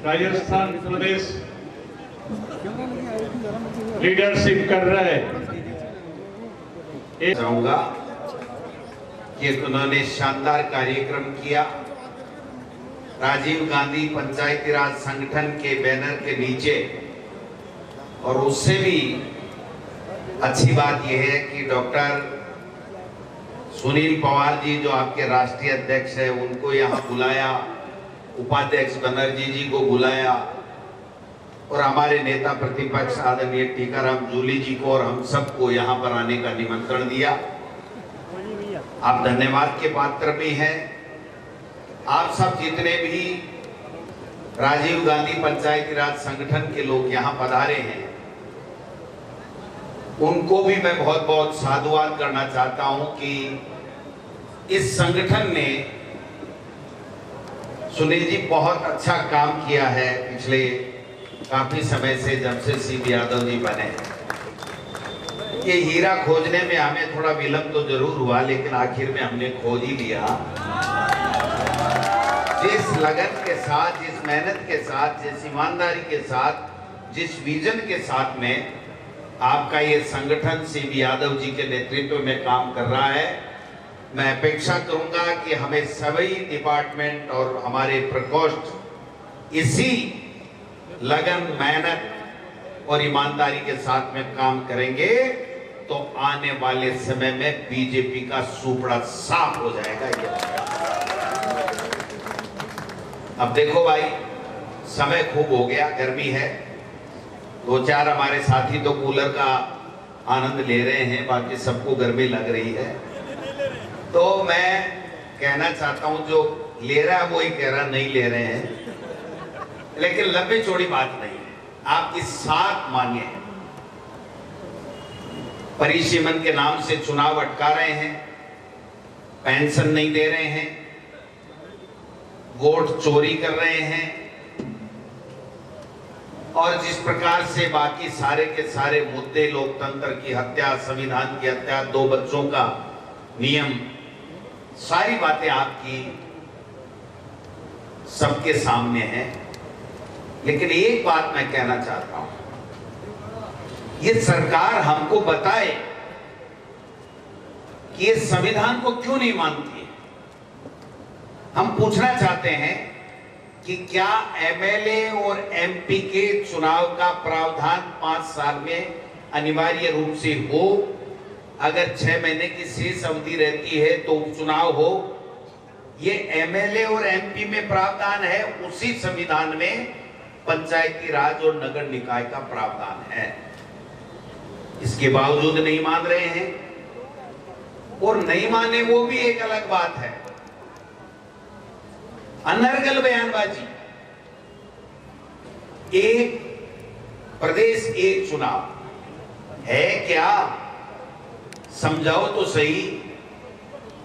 राजस्थान प्रदेश leadership कर रहे चाहूंगा कि उन्होंने शानदार कार्यक्रम किया। राजीव गांधी पंचायती राज संगठन के बैनर के नीचे, और उससे भी अच्छी बात यह है कि डॉक्टर सुनील पवार जी जो आपके राष्ट्रीय अध्यक्ष है उनको यहाँ बुलाया, उपाध्यक्ष बनर्जी जी को बुलाया, और हमारे नेता प्रतिपक्ष आदरणीय टीकाराम जूली जी को और हम सबको यहाँ पर आने का निमंत्रण दिया। आप धन्यवाद के पात्र भी हैं। आप सब जितने भी राजीव गांधी पंचायती राज संगठन के लोग यहाँ पधारे हैं उनको भी मैं बहुत बहुत साधुवाद करना चाहता हूं कि इस संगठन ने, सुनील जी, बहुत अच्छा काम किया है पिछले काफी समय से, जब से सीबी यादव जी बने। ये हीरा खोजने में हमें थोड़ा विलंब तो जरूर हुआ, लेकिन आखिर में हमने खोज ही लिया। जिस लगन के साथ, जिस मेहनत के साथ, जिस ईमानदारी के साथ, जिस विजन के साथ में आपका ये संगठन सीबी यादव जी के नेतृत्व में काम कर रहा है, मैं अपेक्षा करूंगा कि हमें सभी डिपार्टमेंट और हमारे प्रकोष्ठ इसी लगन, मेहनत और ईमानदारी के साथ में काम करेंगे तो आने वाले समय में बीजेपी का सुपड़ा साफ हो जाएगा। अब देखो भाई, समय खूब हो गया, गर्मी है, दो चार हमारे साथी तो कूलर का आनंद ले रहे हैं, बाकी सबको गर्मी लग रही है। तो मैं कहना चाहता हूं, जो ले रहा है वो ही कह रहा, नहीं ले रहे हैं, लेकिन लंबी चौड़ी बात नहीं है, आपकी साथ मांगे हैं। परिसीमन के नाम से चुनाव अटका रहे हैं, पेंशन नहीं दे रहे हैं, वोट चोरी कर रहे हैं, और जिस प्रकार से बाकी सारे के सारे मुद्दे, लोकतंत्र की हत्या, संविधान की हत्या, 2 बच्चों का नियम, सारी बातें आपकी सबके सामने हैं। लेकिन एक बात मैं कहना चाहता हूं, ये सरकार हमको बताए कि ये संविधान को क्यों नहीं मानती है। हम पूछना चाहते हैं कि क्या एमएलए और एमपी के चुनाव का प्रावधान 5 साल में अनिवार्य रूप से हो, अगर 6 महीने की शेष अवधि रहती है तो उपचुनाव हो। ये एमएलए और एमपी में प्रावधान है, उसी संविधान में पंचायती राज और नगर निकाय का प्रावधान है। इसके बावजूद नहीं मान रहे हैं, और नहीं माने वो भी एक अलग बात है। अनर्गल बयानबाजी, एक प्रदेश एक चुनाव है क्या? समझाओ तो सही।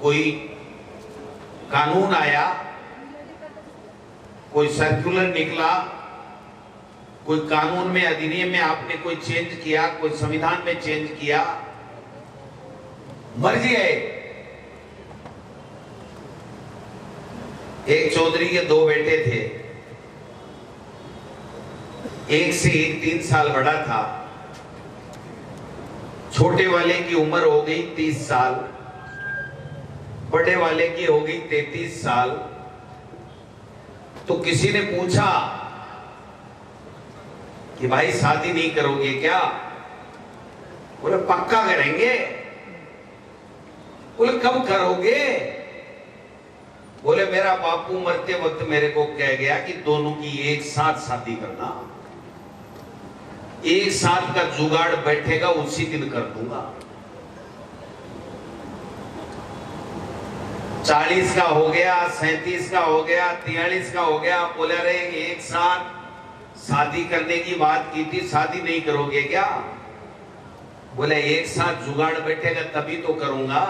कोई कानून आया, कोई सर्कुलर निकला, कोई कानून में, अधिनियम में आपने कोई चेंज किया, कोई संविधान में चेंज किया, मर्जी है। एक चौधरी के 2 बेटे थे, एक से एक 3 साल बड़ा था। छोटे वाले की उम्र हो गई 30 साल, बड़े वाले की हो गई 33 साल। तो किसी ने पूछा कि भाई शादी नहीं करोगे क्या? बोले पक्का करेंगे। बोले कब करोगे? बोले मेरा बापू मरते वक्त मेरे को कह गया कि दोनों की एक साथ शादी करना, एक साथ का जुगाड़ बैठेगा उसी दिन कर दूंगा। 40 का हो गया, 37 का हो गया, 43 का हो गया। बोले अरे एक साथ शादी करने की बात की थी, शादी नहीं करोगे क्या? बोले एक साथ जुगाड़ बैठेगा तभी तो करूंगा।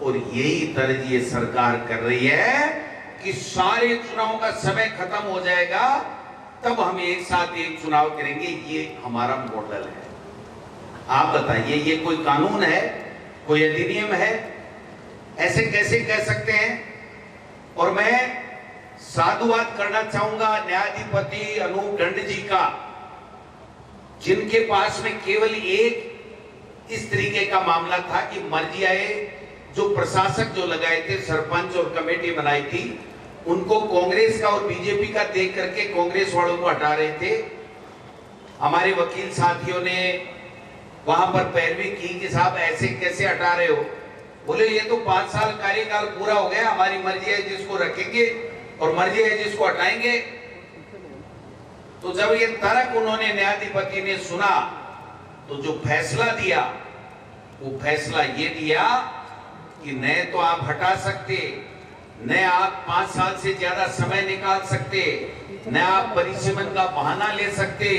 और यही तर्ज ये सरकार कर रही है कि सारे चुनाव का समय खत्म हो जाएगा, तब हम एक साथ एक चुनाव करेंगे। ये हमारा मॉडल है। आप बताइए, ये कोई कानून है, कोई अधिनियम है? ऐसे कैसे कह सकते हैं? और मैं साधुवाद करना चाहूंगा न्यायाधिपति अनूप दंड जी का, जिनके पास में केवल एक इस तरीके का मामला था कि मर्जी आए जो प्रशासक जो लगाए थे, सरपंच और कमेटी बनाई थी, उनको कांग्रेस का और बीजेपी का देख करके कांग्रेस वालों को हटा रहे थे। हमारे वकील साथियों ने वहां पर पैरवी की कि साहब ऐसे कैसे हटा रहे हो? बोले ये तो 5 साल कार्यकाल पूरा हो गया, हमारी मर्जी है जिसको रखेंगे और मर्जी है जिसको हटाएंगे। तो जब ये तर्क उन्होंने न्यायाधिपति ने सुना, तो जो फैसला दिया वो फैसला ये दिया कि न तो आप हटा सकते, न आप 5 साल से ज्यादा समय निकाल सकते, न आप परिसीमन का बहाना ले सकते,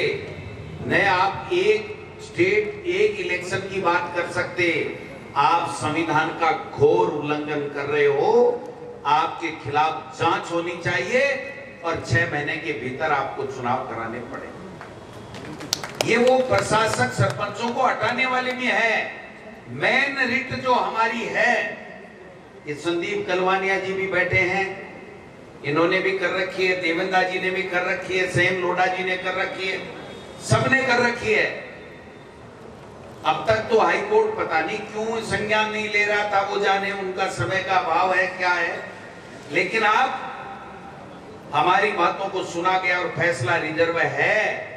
न आप एक स्टेट एक इलेक्शन की बात कर सकते। आप संविधान का घोर उल्लंघन कर रहे हो। आपके खिलाफ जांच होनी चाहिए और 6 महीने के भीतर आपको चुनाव कराने पड़ेंगे। ये वो प्रशासक सरपंचों को हटाने वाले में है। मेन रिट जो हमारी है, ये संदीप कलवानिया जी भी बैठे हैं, इन्होंने भी कर रखी है, देवेंद्र जी ने भी कर रखी है, सेम लोढ़ा जी ने कर रखी है, सबने कर रखी है। अब तक तो हाईकोर्ट पता नहीं क्यों संज्ञान नहीं ले रहा था, वो जाने उनका समय का अभाव है क्या है। लेकिन अब हमारी बातों को सुना गया और फैसला रिजर्व है,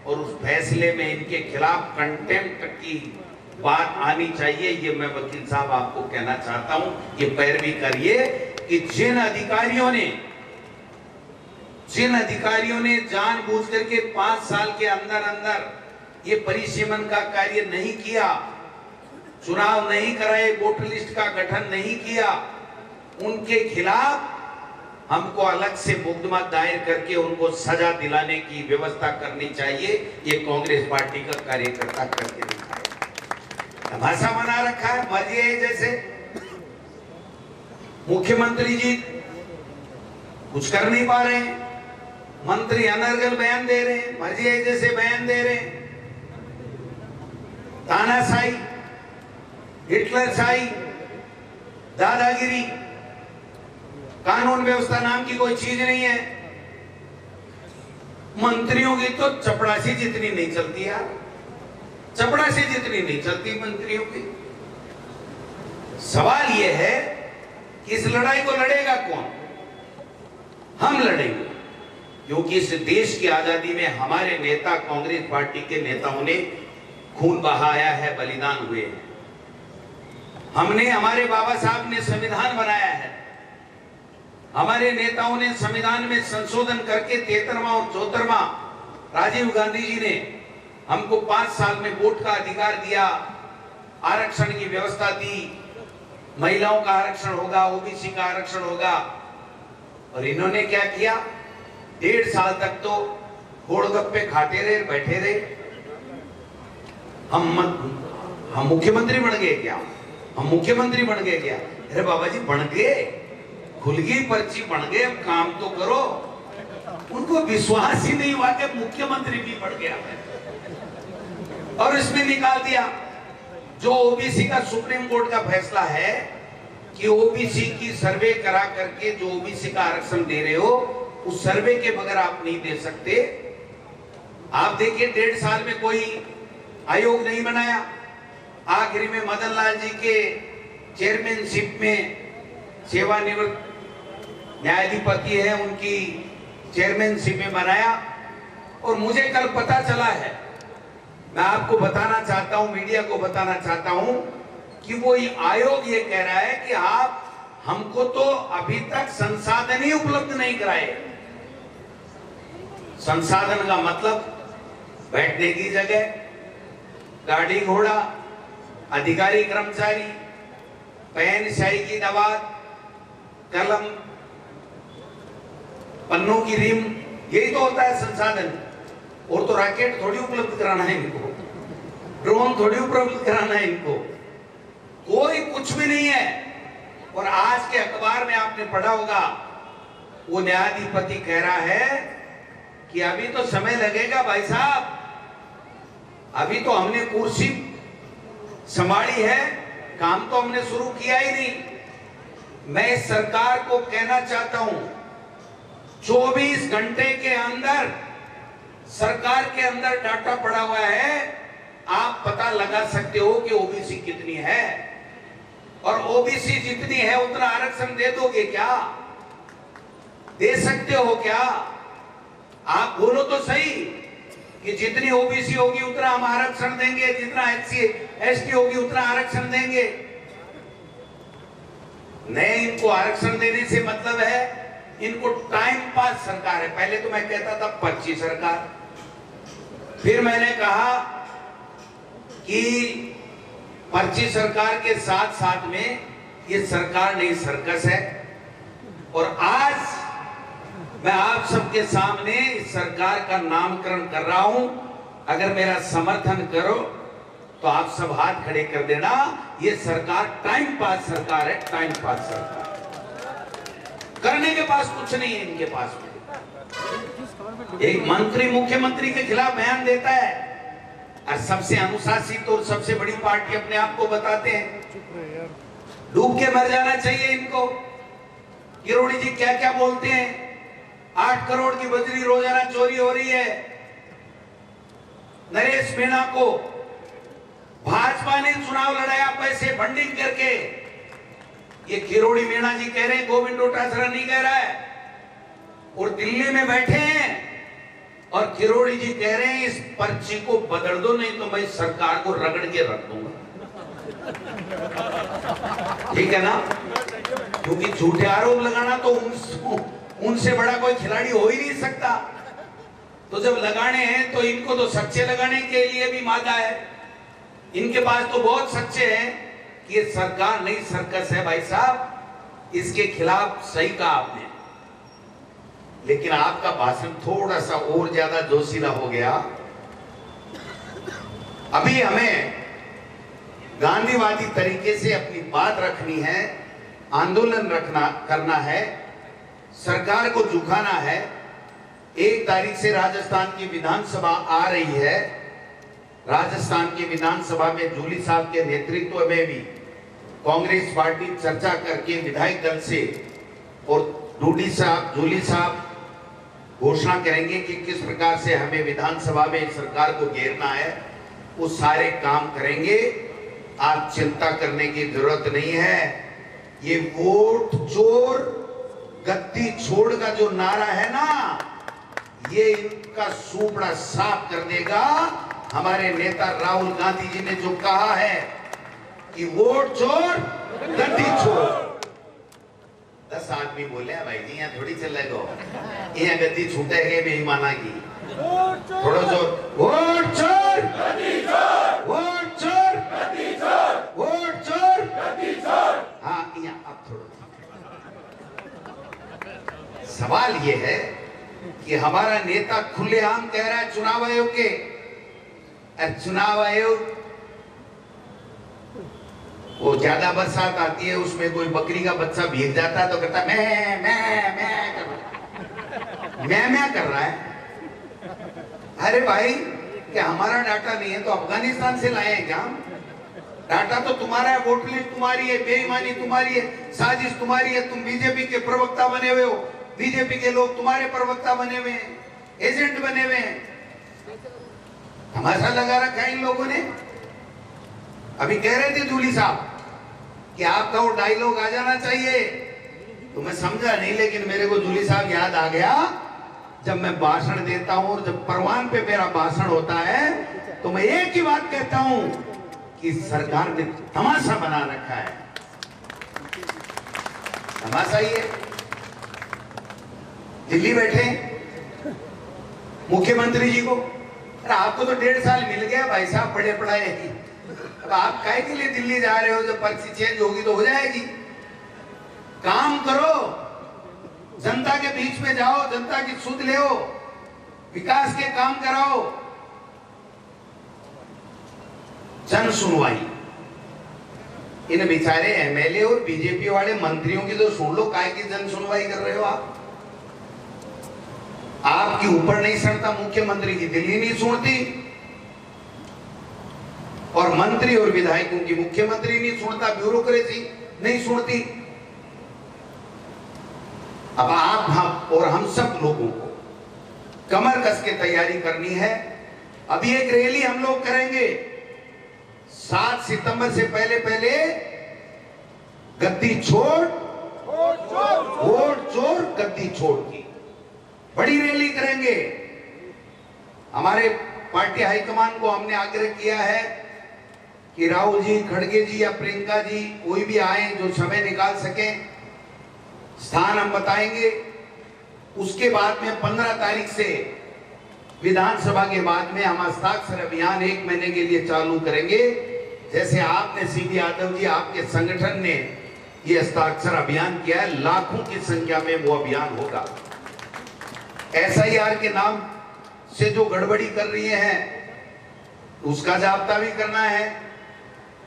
और उस फैसले में इनके खिलाफ कंटेम्प्ट की बात आनी चाहिए। ये मैं वकील साहब आपको कहना चाहता हूं, ये पैरवी करिए कि जिन अधिकारियों ने जानबूझ करके 5 साल के अंदर अंदर ये परिसीमन का कार्य नहीं किया, चुनाव नहीं कराए, वोटर लिस्ट का गठन नहीं किया, उनके खिलाफ हमको अलग से मुकदमा दायर करके उनको सजा दिलाने की व्यवस्था करनी चाहिए। ये कांग्रेस पार्टी का कार्यकर्ता करके दिखाए। भाषा बना रखा है मर्जी है, जैसे मुख्यमंत्री जी कुछ कर नहीं पा रहे हैं, मंत्री अनर्गल बयान दे रहे हैं, मर्जी है जैसे बयान दे रहे हैं। तानाशाही, हिटलरशाही, दादागिरी, कानून व्यवस्था नाम की कोई चीज नहीं है। मंत्रियों की तो चपड़ासी जितनी नहीं चलती यार, चपड़ासी जितनी नहीं चलती मंत्रियों की। सवाल यह है कि इस लड़ाई को लड़ेगा कौन? हम लड़ेंगे, क्योंकि इस देश की आजादी में हमारे नेता, कांग्रेस पार्टी के नेताओं ने खून बहाया है, बलिदान हुए हैं। हमने, हमारे बाबा साहब ने संविधान बनाया है, हमारे नेताओं ने संविधान में संशोधन करके 73वां और 74वां, राजीव गांधी जी ने हमको 5 साल में वोट का अधिकार दिया, आरक्षण की व्यवस्था दी, महिलाओं का आरक्षण होगा, ओबीसी का आरक्षण होगा। और इन्होंने क्या किया? 1.5 साल तक तो गोलगप्पे खाते रहे, बैठे रहे। हम मुख्यमंत्री बन गए क्या? हम मुख्यमंत्री बन गए क्या? अरे बाबा जी बन गए, खुल गई पर्ची, बन गए, अब काम तो करो। उनको विश्वास ही नहीं हुआ कि मुख्यमंत्री भी बन गया और इसमें निकाल दिया। जो ओबीसी का सुप्रीम कोर्ट का फैसला है कि ओबीसी की सर्वे करा करके जो ओबीसी का आरक्षण दे रहे हो, उस सर्वे के बगैर आप नहीं दे सकते। आप देखिए 1.5 साल में कोई आयोग नहीं बनाया। आखिरी में मदन लाल जी के चेयरमैनशिप में सेवानिवृत्त न्यायाधिपति है, उनकी चेयरमैनशिप में बनाया। और मुझे कल पता चला है, मैं आपको बताना चाहता हूं, मीडिया को बताना चाहता हूं कि वो आयोग ये कह रहा है कि आप हमको तो अभी तक संसाधन ही उपलब्ध नहीं कराए। संसाधन का मतलब बैठने की जगह, गाड़ी घोड़ा, अधिकारी कर्मचारी, पेन स्याही की दवात, कलम, पन्नों की रिम, यही तो होता है संसाधन। और तो रॉकेट थोड़ी उपलब्ध कराना है इनको, ड्रोन थोड़ी उपलब्ध कराना है इनको, कोई कुछ भी नहीं है। और आज के अखबार में आपने पढ़ा होगा, वो न्यायाधिपति कह रहा है कि अभी तो समय लगेगा भाई साहब, अभी तो हमने कुर्सी संभाली है, काम तो हमने शुरू किया ही नहीं। मैं इस सरकार को कहना चाहता हूं, 24 घंटे के अंदर सरकार के अंदर डाटा पड़ा हुआ है, आप पता लगा सकते हो कि ओबीसी कितनी है, और ओबीसी जितनी है उतना आरक्षण दे दोगे क्या? दे सकते हो क्या? आप बोलो तो सही कि जितनी ओबीसी होगी उतना हम आरक्षण देंगे, जितना एससी एसटी होगी उतना आरक्षण देंगे। नहीं, इनको आरक्षण देने से मतलब है इनको टाइम पास सरकार है। पहले तो मैं कहता था पर्ची सरकार, फिर मैंने कहा कि पर्ची सरकार के साथ साथ में ये सरकार नहीं सर्कस है। और आज मैं आप सबके सामने इस सरकार का नामकरण कर रहा हूं। अगर मेरा समर्थन करो तो आप सब हाथ खड़े कर देना। ये सरकार टाइम पास सरकार है, टाइम पास सरकार। करने के पास कुछ नहीं है इनके पास में। एक मंत्री मुख्यमंत्री के खिलाफ बयान देता है और सबसे अनुशासित और सबसे बड़ी पार्टी अपने आप को बताते हैं। डूब के मर जाना चाहिए इनको। किरोड़ी जी क्या क्या बोलते हैं, 8 करोड़ की बजरी रोजाना चोरी हो रही है। नरेश मीणा को भाजपा ने चुनाव लड़ाया पैसे फंडिंग करके। ये किरोड़ी मीणा जी कह रहे हैं, गोविंद डोटासरा नहीं कह रहा है। और दिल्ली में बैठे हैं और किरोड़ी जी कह रहे हैं इस पर्ची को बदल दो, नहीं तो मैं इस सरकार को रगड़ के रख दूंगा। ठीक है ना? क्योंकि झूठे आरोप लगाना तो उनसे बड़ा कोई खिलाड़ी हो ही नहीं सकता। तो जब लगाने हैं तो इनको तो सच्चे लगाने के लिए भी मादा है। इनके पास तो बहुत सच्चे हैं कि ये सरकार नहीं सर्कस है भाई साहब। इसके खिलाफ सही कहा आपने, लेकिन आपका भाषण थोड़ा सा और ज्यादा जोशीला हो गया। अभी हमें गांधीवादी तरीके से अपनी बात रखनी है, आंदोलन करना है, सरकार को झुकाना है। 1 तारीख से राजस्थान की विधानसभा आ रही है। राजस्थान की विधानसभा में जूली साहब के नेतृत्व में भी कांग्रेस पार्टी चर्चा करके विधायक दल से और जूली साहब घोषणा करेंगे कि किस प्रकार से हमें विधानसभा में सरकार को घेरना है। वो सारे काम करेंगे, आप चिंता करने की जरूरत नहीं है। ये वोट चोर गद्दी छोड़ का जो नारा है ना, ये इनका सूपड़ा साफ कर देगा। हमारे नेता राहुल गांधी जी ने जो कहा है कि वोट चोर गद्दी छोड़। 10 आदमी बोले भाई जी, यहाँ थोड़ी चलेगा, यहाँ गद्दी छूटे गए बेईमाना की। थोड़ा जोर, वोट चोर गद्दी छोड़, वोट चोर गद्दी छोड़, वोट चोर गद्दी छोड़। हाँ, यहाँ अब थोड़ा। सवाल ये है कि हमारा नेता खुलेआम कह रहा है चुनाव आयोग के, चुनाव आयोग वो ज्यादा बरसात आती है, उसमें कोई बकरी का बच्चा भीग जाता है तो कहता मैं कर रहा है। अरे भाई, क्या हमारा डाटा नहीं है तो अफगानिस्तान से लाए हैं क्या? डाटा तो तुम्हारा है, वोट लिस्ट तुम्हारी है, बेईमानी तुम्हारी है, साजिश तुम्हारी है। तुम बीजेपी के प्रवक्ता बने हुए हो, बीजेपी के लोग तुम्हारे प्रवक्ता बने हुए हैं, एजेंट बने हुए हैं। तमाशा लगा रखा है इन लोगों ने। अभी कह रहे थे जूली साहब कि आपका वो डायलॉग आ जाना चाहिए, तो मैं समझा नहीं, लेकिन मेरे को जूली साहब याद आ गया। जब मैं भाषण देता हूं और जब परवान पे मेरा भाषण होता है तो मैं एक ही बात कहता हूं कि सरकार ने तमाशा बना रखा है। तमाशा ही है। दिल्ली बैठे मुख्यमंत्री जी को, अरे आपको तो 1.5 साल मिल गया भाई साहब, पढ़े पढ़ाए ही। अब आप काहे के लिए दिल्ली जा रहे हो? जब पर्ची चेंज होगी तो हो जाएगी। काम करो, जनता के बीच में जाओ, जनता की सुध ले, विकास के काम कराओ। जन सुनवाई, इन बेचारे एमएलए और बीजेपी वाले मंत्रियों की तो सुन लो, काहे की जन सुनवाई कर रहे हो आप? आपकी ऊपर नहीं सड़ता, मुख्यमंत्री की दिल्ली नहीं सुनती, और मंत्री और विधायकों की मुख्यमंत्री नहीं सुनता, ब्यूरोक्रेसी नहीं सुनती। अब आप, हम और हम सब लोगों को कमर कस के तैयारी करनी है। अभी एक रैली हम लोग करेंगे 7 सितंबर से पहले गद्दी छोड़ वोट चोर गद्दी छोड़ की बड़ी रैली करेंगे। हमारे पार्टी हाईकमान को हमने आग्रह किया है कि राहुल जी, खड़गे जी या प्रियंका जी कोई भी आए जो समय निकाल सके, स्थान हम बताएंगे। उसके बाद में 15 तारीख से विधानसभा के बाद में हम हस्ताक्षर अभियान 1 महीने के लिए चालू करेंगे। जैसे आपने सीबी यादव जी, आपके संगठन ने ये हस्ताक्षर अभियान किया है, लाखों की संख्या में वो अभियान होगा। SIR के नाम से जो गड़बड़ी कर रही हैं उसका जाब्ता भी करना है।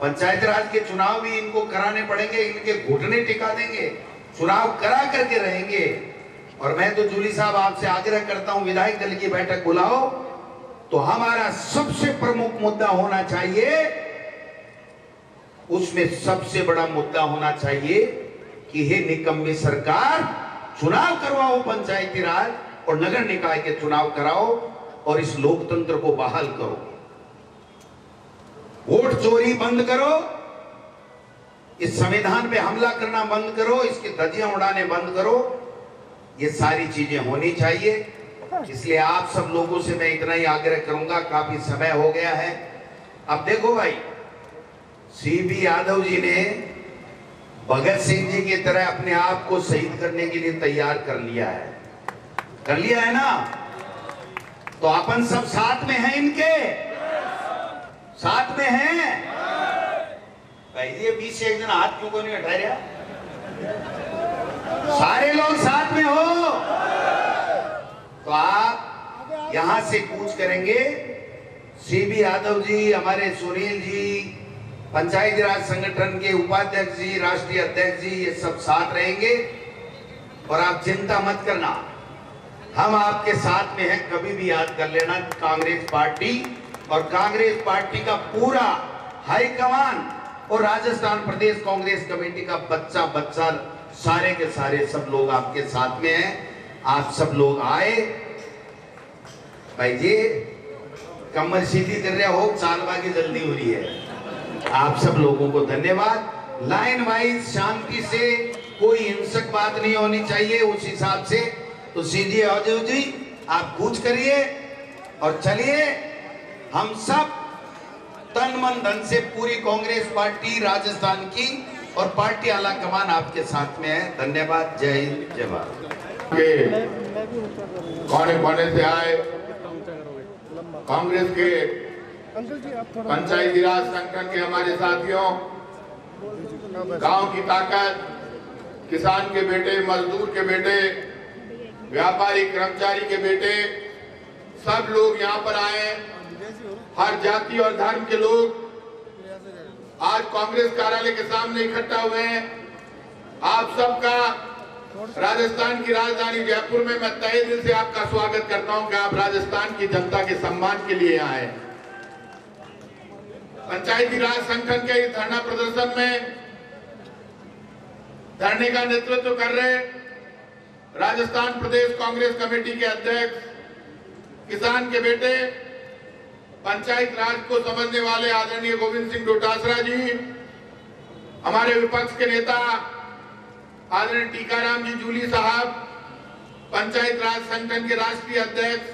पंचायत राज के चुनाव भी इनको कराने पड़ेंगे, इनके घुटने टिका देंगे, चुनाव करा करके रहेंगे। और मैं तो जूली साहब आपसे आग्रह करता हूं, विधायक दल की बैठक बुलाओ तो हमारा सबसे प्रमुख मुद्दा होना चाहिए, उसमें सबसे बड़ा मुद्दा होना चाहिए कि हे निकम्मी सरकार, चुनाव करवाओ, पंचायती राज और नगर निकाय के चुनाव कराओ और इस लोकतंत्र को बहाल करो। वोट चोरी बंद करो, इस संविधान पे हमला करना बंद करो, इसकी धज्जियां उड़ाने बंद करो। ये सारी चीजें होनी चाहिए। इसलिए आप सब लोगों से मैं इतना ही आग्रह करूंगा, काफी समय हो गया है। अब देखो भाई, सीबी यादव जी ने भगत सिंह जी की तरह अपने आप को शहीद करने के लिए तैयार कर लिया है ना? तो अपन सब साथ में हैं, इनके साथ में हैं भाई। ये 20 से एक जन हाथ क्यों को नहीं उठा रहा? सारे लोग साथ में हो तो आप यहां से कूच करेंगे। सीबी यादव जी, हमारे सुनील जी, पंचायती राज संगठन के उपाध्यक्ष जी, राष्ट्रीय अध्यक्ष जी, ये सब साथ रहेंगे। और आप चिंता मत करना, हम आपके साथ में हैं। कभी भी याद कर लेना, कांग्रेस पार्टी और कांग्रेस पार्टी का पूरा हाईकमान और राजस्थान प्रदेश कांग्रेस कमेटी का बच्चा सारे के सारे सब लोग आपके साथ में हैं। आप सब लोग आए भाई जी, कमर सीधी कर रहे हो, चालबाजी जल्दी हो रही है। आप सब लोगों को धन्यवाद। लाइन वाइज शांति से, कोई हिंसक बात नहीं होनी चाहिए। उस हिसाब से तो सीधी यादव जी आप कूच करिए और चलिए। हम सब तन मन धन से पूरी कांग्रेस पार्टी राजस्थान की और पार्टी आला कमान आपके साथ में है। धन्यवाद। जय हिंद, जय भारत। कोने कोने से आए कांग्रेस के पंचायती राज संगठन के हमारे साथियों, गांव की ताकत, किसान के बेटे, मजदूर के बेटे, व्यापारी कर्मचारी के बेटे, सब लोग यहाँ पर आए। हर जाति और धर्म के लोग आज कांग्रेस कार्यालय के सामने इकट्ठा हुए हैं। आप सबका राजस्थान की राजधानी जयपुर में मैं तहे दिल से आपका स्वागत करता हूं कि आप राजस्थान की जनता के सम्मान के लिए आए। पंचायती राज संगठन के इस धरना प्रदर्शन में धरने का नेतृत्व कर रहे राजस्थान प्रदेश कांग्रेस कमेटी के अध्यक्ष, किसान के बेटे, पंचायत राज को समझने वाले आदरणीय गोविंद सिंह डोटासरा जी, हमारे विपक्ष के नेता आदरणीय टीकाराम जी जूली साहब, पंचायत राज संगठन के राष्ट्रीय अध्यक्ष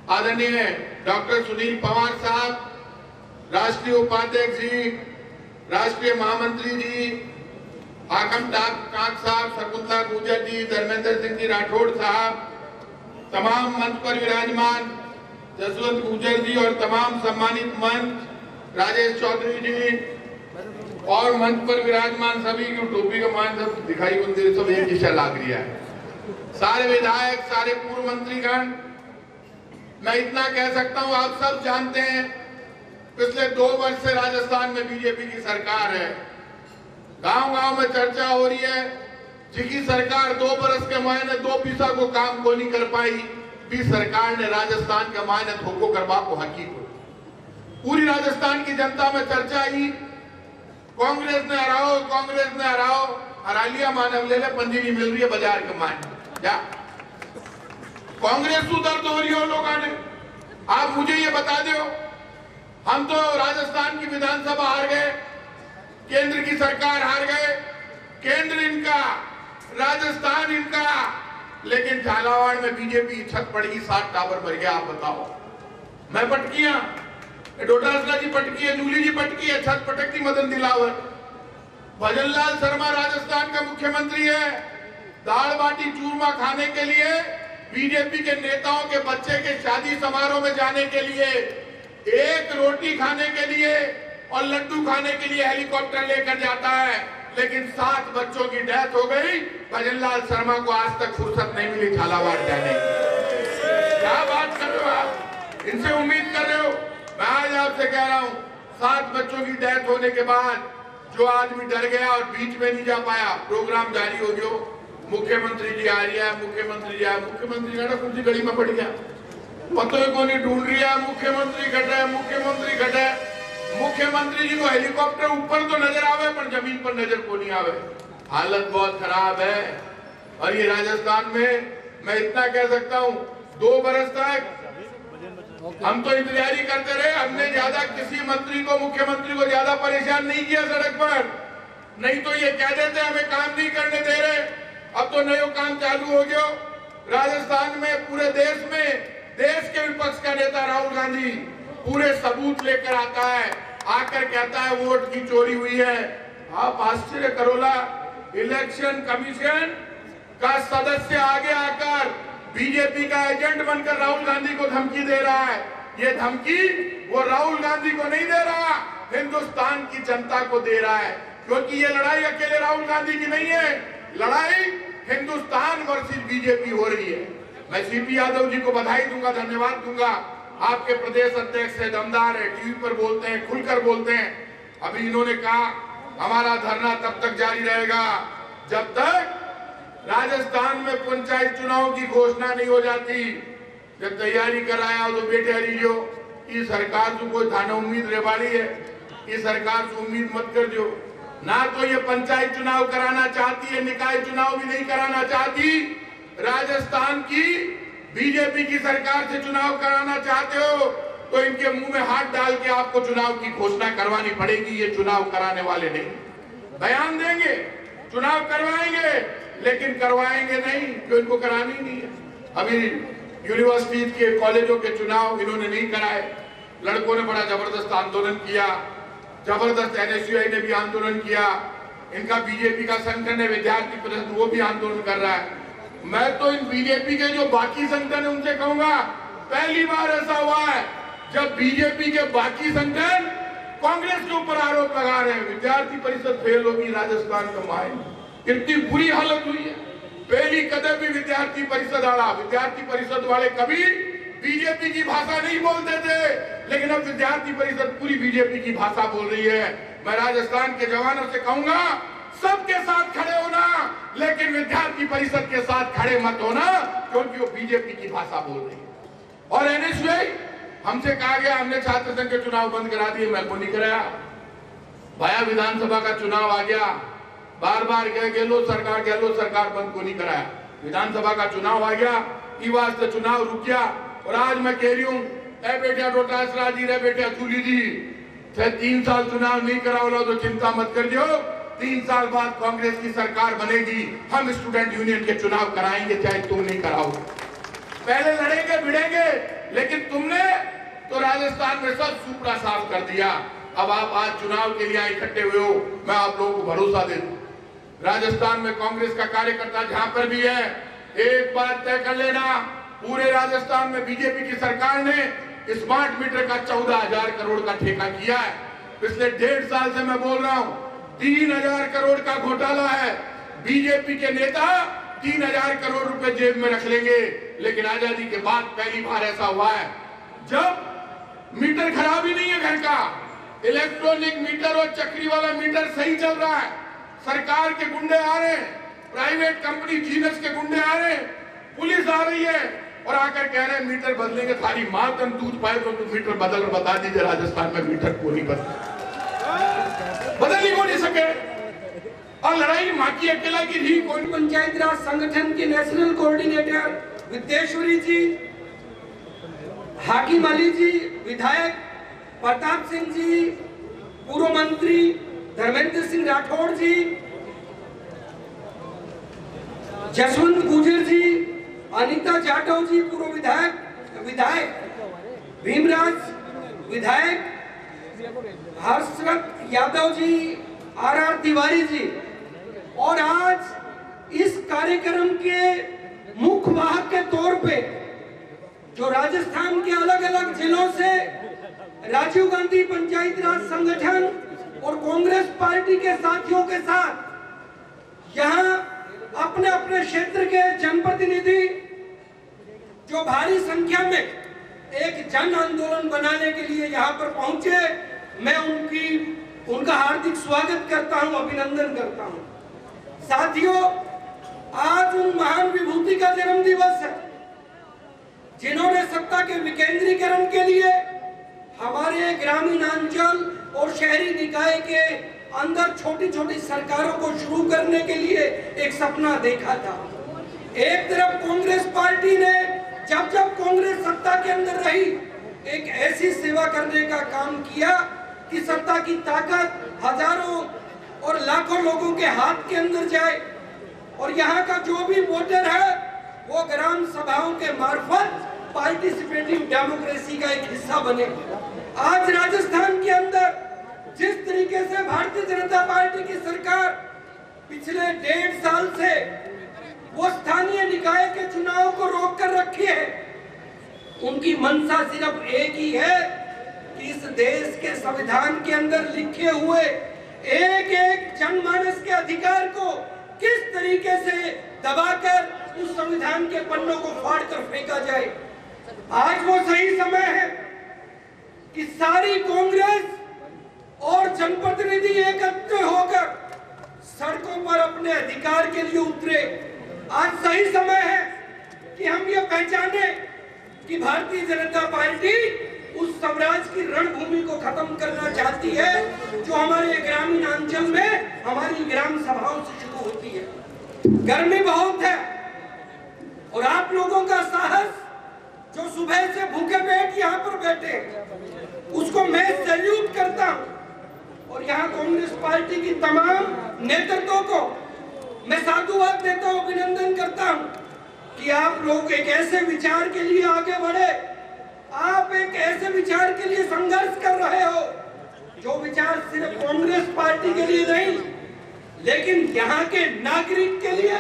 आदरणीय डॉक्टर सुनील पवार साहब, राष्ट्रीय उपाध्यक्ष जी, राष्ट्रीय महामंत्री जी आकम काक साहब, शकुंतला गुर्जर जी, धर्मेंद्र सिंह जी राठौड़ साहब, तमाम मंच पर विराजमान जसवंत गुर्जर जी और तमाम सम्मानित मंच, राजेश चौधरी जी और मंच पर विराजमान सभी की टोपी का मान सब दिखाई बंदे सब एक जैसा लाग रहा है। सारे विधायक, सारे पूर्व मंत्रीगण, मैं इतना कह सकता हूं, आप सब जानते हैं पिछले 2 वर्ष से राजस्थान में बीजेपी की सरकार है। गांव-गांव में चर्चा हो रही है, जिसकी सरकार 2 बरस के मायने 2 पैसा को काम को नहीं कर पाई, भी सरकार ने राजस्थान का मानत होको करवा को हकीकत पूरी राजस्थान की जनता में चर्चा आई। कांग्रेस ने हराओ हरा लिया मानव ले ले पंजी नहीं मिल रही है बाजार के मान क्या कांग्रेस उधर तो हो रही हो लोगों ने। आप मुझे ये बता दो, हम तो राजस्थान की विधानसभा हार गए, केंद्र की सरकार हार गए, केंद्र इनका राजस्थान इनका, लेकिन झालावाड़ में बीजेपी छत पड़ेगी 60 टावर भर गया। आप बताओ, मैं पटकिया डोटासला जी पटकी है, जूली जी पटकी है, छत पटकती मदन दिलावर। भजनलाल शर्मा राजस्थान का मुख्यमंत्री है। दाल बाटी चूरमा खाने के लिए, बीजेपी के नेताओं के बच्चे के शादी समारोह में जाने के लिए, एक रोटी खाने के लिए और लड्डू खाने के लिए हेलीकॉप्टर लेकर जाता है, लेकिन 7 बच्चों की डेथ हो गई। भजनलाल शर्मा को आज तक फुर्सत नहीं मिली झालावाड़ जाने की। क्या बात कर रहे हो आप? इनसे उम्मीद कर रहे हो? मैं आज आपसे कह रहा हूं, 7 बच्चों की डेथ होने के बाद जो आदमी डर गया और बीच में नहीं जा पाया, प्रोग्राम जारी हो गया, मुख्यमंत्री जी आ रही है, मुख्यमंत्री जी आया, मुख्यमंत्री ना कुर्सी गली में पड़ गया, पतों को नहीं ढूंढ रही है, मुख्यमंत्री घटे, मुख्यमंत्री घटे। मुख्यमंत्री जी को हेलीकॉप्टर ऊपर तो नजर आवे पर जमीन पर नजर को नहीं आवे। हालत बहुत खराब है। और ये राजस्थान में मैं इतना कह सकता हूं, 2 बरस तक हम तो इंतजारी करते रहे। हमने ज्यादा किसी मंत्री को, मुख्यमंत्री को ज्यादा परेशान नहीं किया सड़क पर, नहीं तो ये कह देते हमें काम नहीं करने दे रहे। अब तो नया काम चालू हो गया। राजस्थान में, पूरे देश में, देश के विपक्ष का नेता राहुल गांधी पूरे सबूत लेकर आता है, आकर कहता है वोट की चोरी हुई है। आप आश्चर्य करोला, इलेक्शन कमीशन का सदस्य आगे आकर बीजेपी का एजेंट बनकर राहुल गांधी को धमकी दे रहा है। ये धमकी वो राहुल गांधी को नहीं दे रहा, हिंदुस्तान की जनता को दे रहा है, क्योंकि ये लड़ाई अकेले राहुल गांधी की नहीं है, लड़ाई हिंदुस्तान वर्सेस बीजेपी हो रही है। मैं सीपी यादव जी को बधाई दूंगा, धन्यवाद दूंगा। आपके प्रदेश अध्यक्ष है, दमदार है, टीवी पर बोलते हैं, खुलकर बोलते हैं। अभी इन्होंने कहा हमारा धरना तब तक जारी रहेगा जब तक राजस्थान में पंचायत चुनाव की घोषणा नहीं हो जाती। जब तैयारी कराया तो बेटे हरीजो, ये सरकार तो कोई थाना उम्मीद रेवाड़ी है, ये सरकार से उम्मीद मत कर जो। ना तो ये पंचायत चुनाव कराना चाहती है, निकाय चुनाव भी नहीं कराना चाहती। राजस्थान की बीजेपी की सरकार से चुनाव कराना चाहते हो तो इनके मुंह में हाथ डाल के आपको चुनाव की घोषणा करवानी पड़ेगी। ये चुनाव कराने वाले नहीं, बयान देंगे, चुनाव करवाएंगे, लेकिन करवाएंगे नहीं, क्यों? इनको करानी नहीं है। अभी यूनिवर्सिटी के, कॉलेजों के चुनाव इन्होंने नहीं कराए। लड़कों ने बड़ा जबरदस्त आंदोलन किया, जबरदस्त एनएसयूआई ने भी आंदोलन किया, इनका बीजेपी का संगठन है विद्यार्थी परिषद, वो भी आंदोलन कर रहा है। मैं तो इन बीजेपी के जो बाकी संगठन है उनसे कहूंगा, पहली बार ऐसा हुआ है जब बीजेपी के बाकी संगठन कांग्रेस के ऊपर आरोप लगा रहे हैं विद्यार्थी परिषद फेल होगी राजस्थान का माइन। कितनी बुरी हालत हुई है। पहली कदम भी विद्यार्थी परिषद आड़ा, विद्यार्थी परिषद वाले कभी बीजेपी की भाषा नहीं बोलते थे, लेकिन अब विद्यार्थी परिषद पूरी बीजेपी की भाषा बोल रही है। मैं राजस्थान के जवानों से कहूंगा, सबके साथ खड़े होना, लेकिन विद्यार्थी परिषद के साथ खड़े मत होना, क्योंकि वो बीजेपी की भाषा बोल रही है। और एनएसयूआई, हमसे कहा गया हमने छात्र संघ के चुनाव बंद करा दिए, मैं को नहीं कराया। भाया विधानसभा का चुनाव आ गया, बार बार गहलोत सरकार बंद को नहीं कराया। विधानसभा का चुनाव आ गया, ई वास्ते चुनाव रुक गया। और आज मैं कह रही हूँ, ए बेटा डोटासरा जी, रे बेटा जूली जी, 3 साल चुनाव नहीं कराओ तो चिंता मत कर जो, 3 साल बाद कांग्रेस की सरकार बनेगी, हम स्टूडेंट यूनियन के चुनाव कराएंगे, चाहे तुम नहीं कराओ। पहले लड़ेंगे भिड़ेंगे, लेकिन तुमने तो राजस्थान में सब सुपड़ा साफ कर दिया। अब आप आज चुनाव के लिए इकट्ठे हुए हो, मैं आप लोगों को भरोसा दे दूं, राजस्थान में कांग्रेस का कार्यकर्ता जहां पर भी है, एक बात तय कर लेना, पूरे राजस्थान में बीजेपी की सरकार ने स्मार्ट मीटर का 14,000 करोड़ का ठेका किया है। पिछले 1.5 साल से मैं बोल रहा हूं, 3,000 करोड़ का घोटाला है। बीजेपी के नेता 3,000 करोड़ रुपए जेब में रख लेंगे, लेकिन आजादी के बाद पहली बार ऐसा हुआ है जब मीटर खराब ही नहीं है घर का, इलेक्ट्रॉनिक मीटर और चक्री वाला मीटर सही चल रहा है। सरकार के गुंडे आ रहे हैं, प्राइवेट कंपनी जीनस के गुंडे आ रहे हैं, पुलिस आ रही है और आकर कह रहे हैं मीटर बदलेंगे, थारी माँ तन दूध पाए तो मीटर बदल, बता दीजिए राजस्थान में मीटर क्यों नहीं बदल ही क्यों नहीं सके। और लड़ाई माँ की अकेला की थी। पंचायत राज संगठन के नेशनल कोऑर्डिनेटर विद्येश्वरी जी, हाकिम अली जी, विधायक प्रताप सिंह जी, पूर्व मंत्री धर्मेंद्र सिंह राठौड़ जी, जसवंत गुजर जी, अनीता जाटव जी, पूर्व विधायक भीमराज विधायक, हर्षरथ यादव जी, आर तिवारी जी, और आज इस कार्यक्रम के मुख्य वाहक के तौर पे जो राजस्थान के अलग अलग जिलों से राजीव गांधी पंचायत राज संगठन और कांग्रेस पार्टी के साथियों के साथ यहाँ अपने अपने क्षेत्र के जनप्रतिनिधि जो भारी संख्या में एक जन आंदोलन बनाने के लिए यहाँ पर पहुंचे, मैं उनका हार्दिक स्वागत करता हूं, अभिनंदन करता हूं। साथियों, आज उन महान विभूति का जन्म दिवस है जिन्होंने सत्ता के विकेंद्रीकरण के लिए हमारे ग्रामीण अंचल और शहरी निकाय के अंदर छोटी छोटी सरकारों को शुरू करने के लिए एक सपना देखा था। एक तरफ कांग्रेस पार्टी ने जब कांग्रेस सत्ता के अंदर रही, एक ऐसी सेवा करने का काम किया कि सत्ता की ताकत हजारों और लाखों लोगों के हाथ के अंदर जाए और यहाँ का जो भी वोटर है वो ग्राम सभाओं के मार्फत पार्टिसिपेटिव डेमोक्रेसी का एक हिस्सा बने। आज राजस्थान के अंदर जिस तरीके से भारतीय जनता पार्टी की सरकार पिछले 1.5 साल से वो स्थानीय निकाय के चुनाव को रोक कर रखी है, उनकी मंशा सिर्फ एक ही है कि इस देश के संविधान के अंदर लिखे हुए एक एक जनमानस के अधिकार को किस तरीके से दबाकर उस संविधान के पन्नों को फाड़कर फेंका जाए। आज वो सही समय है कि सारी कांग्रेस और जनप्रतिनिधि एकत्र होकर सड़कों पर अपने अधिकार के लिए उतरे। आज सही समय है कि हम ये पहचाने कि भारतीय जनता पार्टी उस स्वराज की रणभूमि को खत्म करना चाहती है जो हमारे ग्रामीण अंचल में हमारी ग्राम सभाओं से शुरू होती है। गर्मी बहुत है और आप लोगों का साहस जो सुबह से भूखे पेट यहाँ पर बैठे, उसको मैं सैल्यूट करता हूँ और यहाँ कांग्रेस पार्टी की तमाम नेतृत्व को मैं साधुवाद देता हूँ, अभिनंदन करता हूँ कि आप लोग एक ऐसे विचार के लिए आगे बढ़े, आप एक ऐसे विचार के लिए संघर्ष कर रहे हो जो विचार सिर्फ कांग्रेस पार्टी के लिए नहीं लेकिन यहाँ के नागरिक के लिए,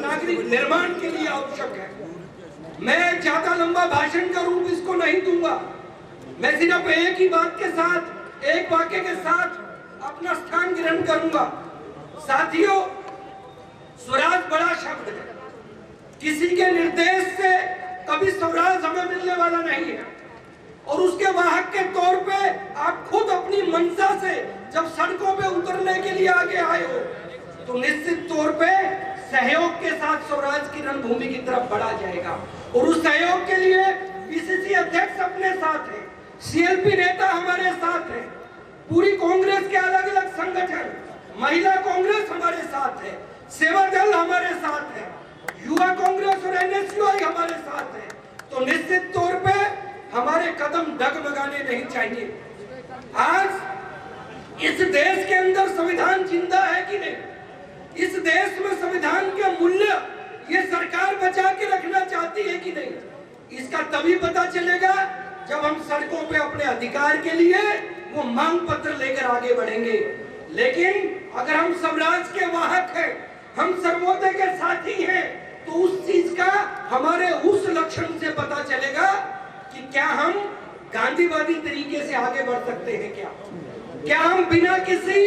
नागरिक निर्माण के लिए आवश्यक है। मैं ज्यादा लंबा भाषण का रूप इसको नहीं दूंगा, मैं सिर्फ एक ही बात के साथ, एक वाक्य के साथ अपना स्थान ग्रहण करूंगा। साथियों, स्वराज बड़ा शब्द है, किसी के निर्देश से कभी स्वराज हमें मिलने वाला नहीं है और उसके वाहक के तौर पे आप खुद अपनी मंशा से जब सड़कों पे उतरने के लिए आगे आए हो तो निश्चित तौर पे सहयोग के साथ स्वराज की रणभूमि की तरफ बढ़ा जाएगा और उस सहयोग के लिए पीसीसी अध्यक्ष अपने साथ है, सीएलपी नेता हमारे साथ है, पूरी कांग्रेस के अलग अलग संगठन, महिला कांग्रेस हमारे साथ है, सेवा दल हमारे साथ है, युवा कांग्रेस और एनएसयूआई हमारे साथ है। तो निश्चित तौर पे हमारे कदम डगमगाने नहीं चाहिए। आज इस देश के अंदर संविधान जिंदा है कि नहीं, इस देश में संविधान के मूल्य ये सरकार बचा के रखना चाहती है कि नहीं, इसका तभी पता चलेगा जब हम सड़कों पे अपने अधिकार के लिए वो मांग पत्र लेकर आगे बढ़ेंगे। लेकिन अगर हम स्वराज के वाहक हैं, हम सर्वोदय के साथी हैं, तो उस चीज का हमारे उस लक्षण से पता चलेगा कि क्या हम गांधीवादी तरीके से आगे बढ़ सकते हैं, क्या हम बिना किसी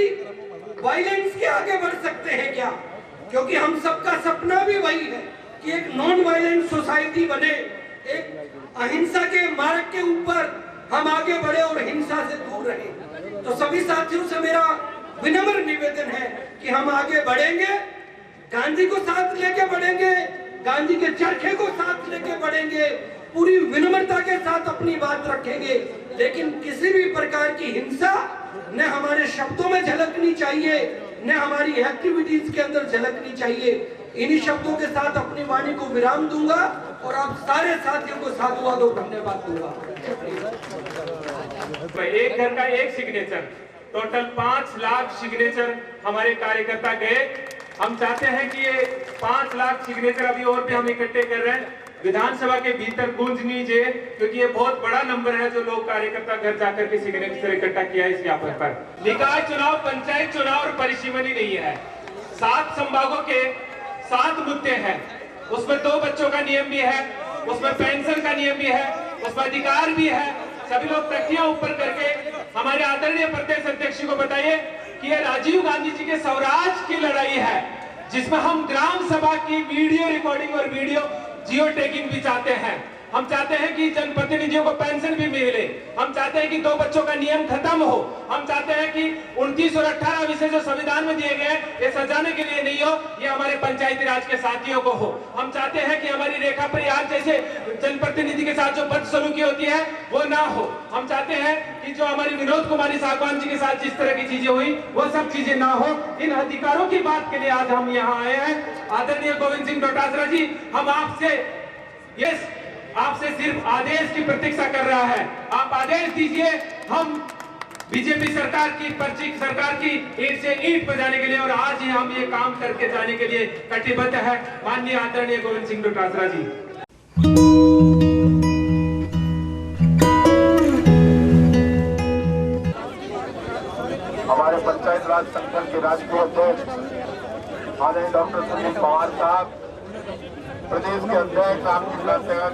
वायलेंस के आगे बढ़ सकते हैं क्या? क्योंकि हम सबका सपना भी वही है कि एक नॉन वायलेंट सोसाइटी बने, एक अहिंसा के मार्ग के ऊपर हम आगे बढ़े और हिंसा से दूर रहे। तो सभी साथियों से मेरा विनम्र निवेदन है कि हम आगे बढ़ेंगे, गांधी को साथ लेके बढ़ेंगे, गांधी के चरखे को साथ लेके बढ़ेंगे, पूरी विनम्रता के साथ अपनी बात रखेंगे, लेकिन किसी भी प्रकार की हिंसा न हमारे शब्दों में झलकनी चाहिए, न हमारी एक्टिविटीज के अंदर झलकनी चाहिए। इन्हीं शब्दों के साथ अपनी वाणी को विराम दूंगा और आप सारे साथियों को साधुवाद और धन्यवाद दूंगा। एक घर का एक सिग्नेचर, टोटल 5 लाख सिग्नेचर हमारे कार्यकर्ता गए। हम चाहते हैं कि ये 5 लाख सिग्नेचर अभी और भी हम इकट्ठे कर रहे हैं, विधानसभा के भीतर गूंज नीजिए, क्योंकि ये बहुत बड़ा नंबर है जो लोग कार्यकर्ता घर जाकर के सिग्नेचर इकट्ठा किया है इस ज्ञापन पर। निकाय चुनाव, पंचायत चुनाव और परिसीमनी नहीं है। 7 संभागों के 7 मुद्दे हैं, उसमें 2 बच्चों का नियम भी है, उसमें पेंशन का नियम भी है, उसमें अधिकार भी है। सभी लोग तकिया ऊपर करके हमारे आदरणीय प्रदेश अध्यक्ष को बताइए कि ये राजीव गांधी जी के स्वराज की लड़ाई है, जिसमें हम ग्राम सभा की वीडियो रिकॉर्डिंग और वीडियो जियो टैगिंग भी चाहते हैं। हम चाहते हैं कि जनप्रतिनिधियों को पेंशन भी मिले, हम चाहते हैं कि 2 बच्चों का नियम खत्म हो, हम चाहते हैं कि 29 और 18 विषय जो संविधान में दिए गए ये सजाने के लिए नहीं हो, ये हमारे पंचायती राज के साथियों को हो। हम चाहते हैं कि हमारी रेखा परिहार जैसे जनप्रतिनिधि के साथ जो बदसलूकी होती है वो ना हो। हम चाहते हैं कि जो हमारी विनोद कुमारी सागवान जी के साथ जिस तरह की चीजें हुई वो सब चीजें ना हो। इन अधिकारों की बात के लिए आज हम यहाँ आए हैं। आदरणीय गोविंद सिंह डोटासरा जी, हम आपसे सिर्फ आदेश की प्रतीक्षा कर रहा है। आप आदेश दीजिए, हम बीजेपी सरकार की ईंट से ईंट बजाने के लिए और आज ही हम ये काम करके जाने के लिए कटिबद्ध है। माननीय आदरणीय गोविंद सिंह डोटासरा जी। हमारे पंचायत राज संगठन के राष्ट्रीय अध्यक्ष आदरणीय डॉक्टर सुनील पवार साहब, प्रदेश के अध्यक्ष आपके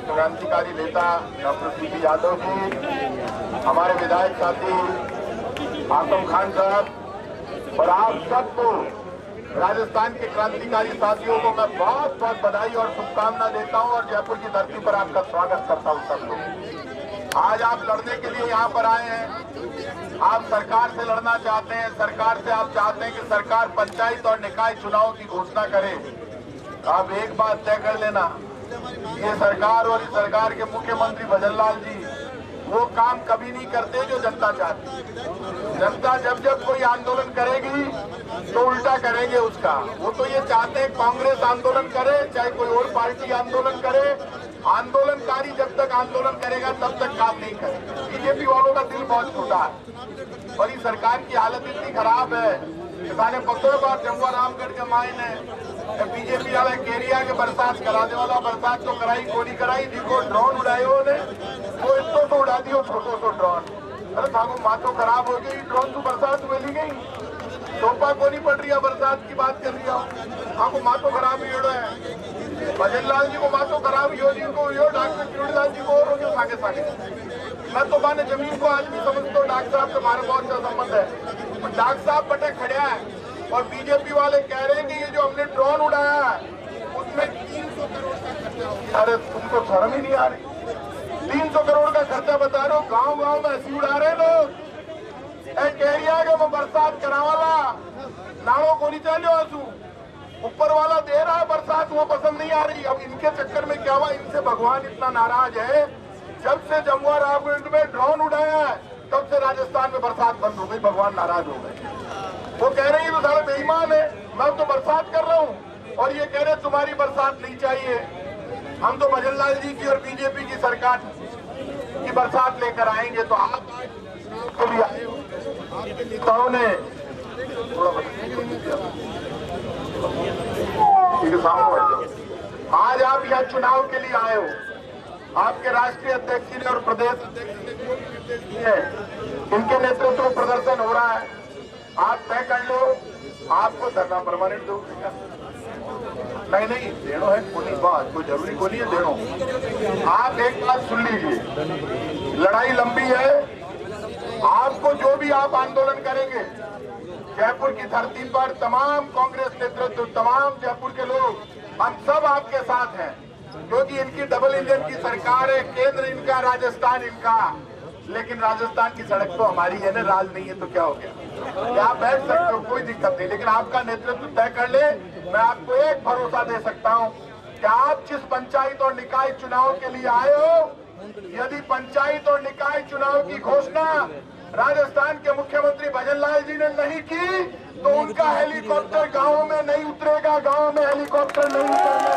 क्रांतिकारी नेता डॉक्टर सीपी यादव जी, हमारे विधायक साथी आजम खान साहब और आप सबको, राजस्थान के क्रांतिकारी साथियों को मैं बहुत बहुत बधाई और शुभकामना देता हूं और जयपुर की धरती पर आपका स्वागत करता हूं। सब लोग आज आप लड़ने के लिए यहाँ पर आए हैं। आप सरकार से लड़ना चाहते हैं, सरकार से आप चाहते हैं कि सरकार पंचायत और निकाय चुनाव की घोषणा करे। आप एक बात तय कर लेना, ये सरकार और इस सरकार के मुख्यमंत्री भजनलाल जी वो काम कभी नहीं करते जो जनता चाहती। जनता जब कोई आंदोलन करेगी तो उल्टा करेंगे उसका। वो तो ये चाहते हैं कांग्रेस आंदोलन करे, चाहे कोई और पार्टी आंदोलन करे, आंदोलनकारी जब तक आंदोलन करेगा तब तक काम नहीं करेगा। बीजेपी वालों का दिल बहुत छोटा है और इस सरकार की हालत इतनी खराब है। किसाने पकड़ो बार जमुआ रामगढ़ के मायने बीजेपी वाले केरिया के बरसात कराने वाला बरसात तो कराई गोली कराई, जिनको ड्रोन उड़ाए वो इतो तो उड़ा दियो छोटो तो ड्रोन। अरे थाको माथो खराब हो गई, ड्रोन तो बरसात में ली गई, टोपा को नहीं पड़ रही है, बरसात की बात कर रही हूँ। आपको माथो खराब ही है, भजनलाल जी को माथो खराब ही हो, जिनको डॉक्टर किरोड़ीलाल जी को और हो सागे सागे। मैं तो माने जमीन को आज भी समझता हूँ, डॉक्टर साहब से हमारे बहुत अच्छा संबंध है। डॉक्टर साहब बटे खड़े हैं और बीजेपी वाले कह रहे हैं कि ये जो हमने ड्रोन उड़ाया है उसमें 300 करोड़ का खर्चा हो गया। अरे तुमको शर्म ही नहीं आ रही? 300 करोड़ का खर्चा बता रहे हो, गांव में ऐसी उड़ा रहे लोग। कह रही है वो बरसात करावाला नाड़ों को नहीं चाहे आंसू, ऊपर वाला दे रहा है बरसात, वो पसंद नहीं आ रही। अब इनके चक्कर में क्या हुआ, इनसे भगवान इतना नाराज है, जब से जमुआ रामगढ़ में ड्रोन उड़ाया है तब से राजस्थान में बरसात बंद हो गई, भगवान नाराज हो गए। वो कह रहे हैं तो सारे बेईमान है, मैं तो बरसात कर रहा हूँ और ये कह रहे तुम्हारी बरसात नहीं चाहिए। हम तो भजनलाल जी की और बीजेपी की सरकार की बरसात लेकर आएंगे। तो आप तो भी आए हो, आपके नेताओं ने आज आप यहाँ चुनाव के लिए आए हो, आपके राष्ट्रीय अध्यक्ष ने और प्रदेश अध्यक्ष ने जो निर्देश दिए हैं, इनके नेतृत्व में प्रदर्शन हो रहा है। आप तय कर लो, आपको धरना परमानेंट दो। नहीं देनो है, कोई बात कोई जरूरी को नहीं है देनो। आप एक बात सुन लीजिए, लड़ाई लंबी है। आपको जो भी आप आंदोलन करेंगे, जयपुर की धरती पर तमाम कांग्रेस नेतृत्व, तमाम जयपुर के लोग, हम सब आपके साथ हैं, क्योंकि इनकी डबल इंजन की सरकार है, केंद्र इनका, राजस्थान इनका। लेकिन राजस्थान की सड़क तो हमारी है ना, राज नहीं है तो क्या हो गया? आप बैठ सकते हो, कोई दिक्कत नहीं, लेकिन आपका नेतृत्व तय कर ले। मैं आपको एक भरोसा दे सकता हूं कि आप जिस पंचायत और निकाय चुनाव के लिए आए हो, यदि पंचायत और निकाय चुनाव की घोषणा राजस्थान के मुख्यमंत्री भजन लाल जी ने नहीं की तो उनका हेलीकॉप्टर गांव में नहीं उतरेगा, गांव में हेलीकॉप्टर नहीं उतरेगा।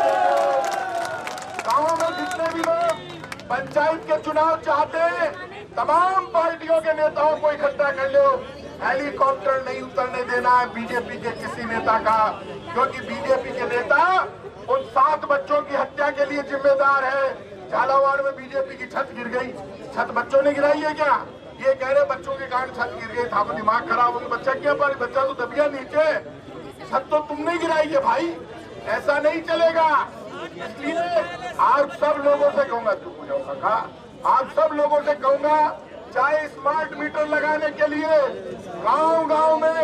गांव में जितने भी लोग पंचायत के चुनाव चाहते हैं, तमाम पार्टियों के नेताओं को इकट्ठा कर लो। हेलीकॉप्टर नहीं उतरने देना है बीजेपी के किसी नेता का, क्योंकि बीजेपी के नेता उन 7 बच्चों की हत्या के लिए जिम्मेदार है। झालावाड़ में बीजेपी की छत गिर गई, छत बच्चों ने गिराई है क्या? ये कह रहे बच्चों के कारण छत गिर गई, था दिमाग खराब हो गया। बच्चा क्या पारी, बच्चा तो दबिया नीचे, छत तो तुमने गिराई है भाई, ऐसा नहीं चलेगा। इसलिए आप सब लोगों से कहूंगा, चुप हो जाओ काका, आप सब लोगों से कहूंगा, चाहे स्मार्ट मीटर लगाने के लिए गांव-गांव में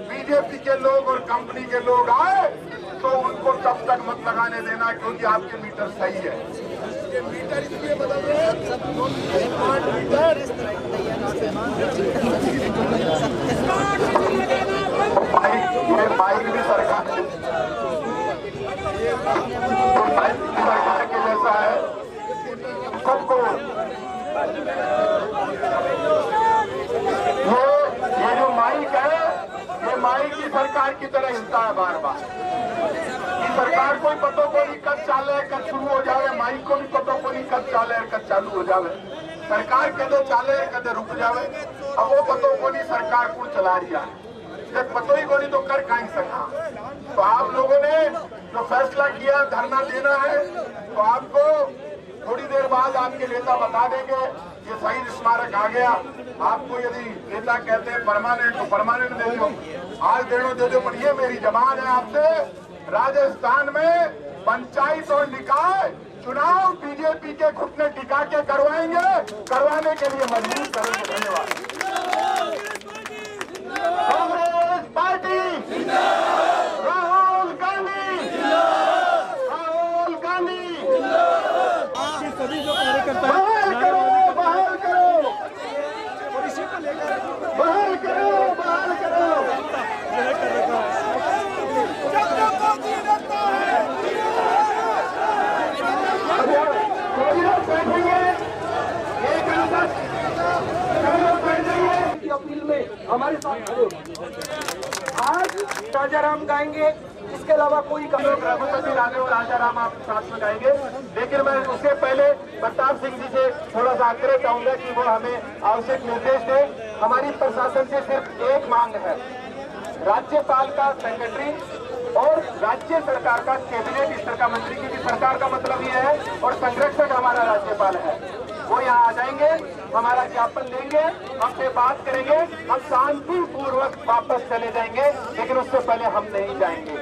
बीजेपी के लोग और कंपनी के लोग आए तो उनको तब तक मत लगाने देना, क्योंकि आपके मीटर सही है। ये मीटर इसलिए बदल रहे हैं, स्मार्ट मीटर माइक भी सरकार के जैसा है सबको। ये जो माइक है, ये माइक की सरकार की तरह हिलता है बार बार। ये सरकार कोई पतो को नहीं कब चाले कब शुरू हो जावे, माइक को भी पतो को नहीं कब चाले कब चालू हो जावे। सरकार कदे चाले कदे रुक जावे, अब वो पतो को नहीं सरकार को चला रही है, जब पतो ही को नहीं तो कर कहीं सका। तो आप लोगों ने जो फैसला किया धरना देना है, तो आपको थोड़ी देर बाद आपके नेता बता देंगे। ये शहीद स्मारक आ गया, आपको यदि नेता कहते हैं परमानेंट तो परमानेंट दे दो, आज देनो दे दो, पर ये मेरी जबान है आपसे, राजस्थान में पंचायत और निकाय चुनाव बीजेपी के घुटने टिका के करवाएंगे, करवाने के लिए मजबूर करेंगे। धन्यवाद। कांग्रेस पार्टी, राहुल गांधी, राहुल गांधी, सभी जो कार्यकर्ता बहाल करो, बहाल करो, और इसी को लेकर बहाल करो, बहाल करो। अपील में हमारे साथ खड़े। आज राजाराम गाएंगे, इसके अलावा कोई रघुपति राघव और राजाराम आप साथ में गाएंगे, लेकिन मैं उससे पहले प्रताप सिंह जी से थोड़ा सा आग्रह चाहूंगा कि वो हमें आवश्यक निर्देश दें। हमारी प्रशासन से सिर्फ एक मांग है, राज्यपाल का सेक्रेटरी और राज्य सरकार का कैबिनेट स्तर का मंत्री, क्योंकि सरकार का मतलब ये है और संरक्षक हमारा राज्यपाल है, वो यहाँ आ जाएंगे, हमारा ज्ञापन लेंगे, हमसे बात करेंगे, हम शांतिपूर्वक वापस चले जाएंगे, लेकिन उससे पहले हम नहीं जाएंगे।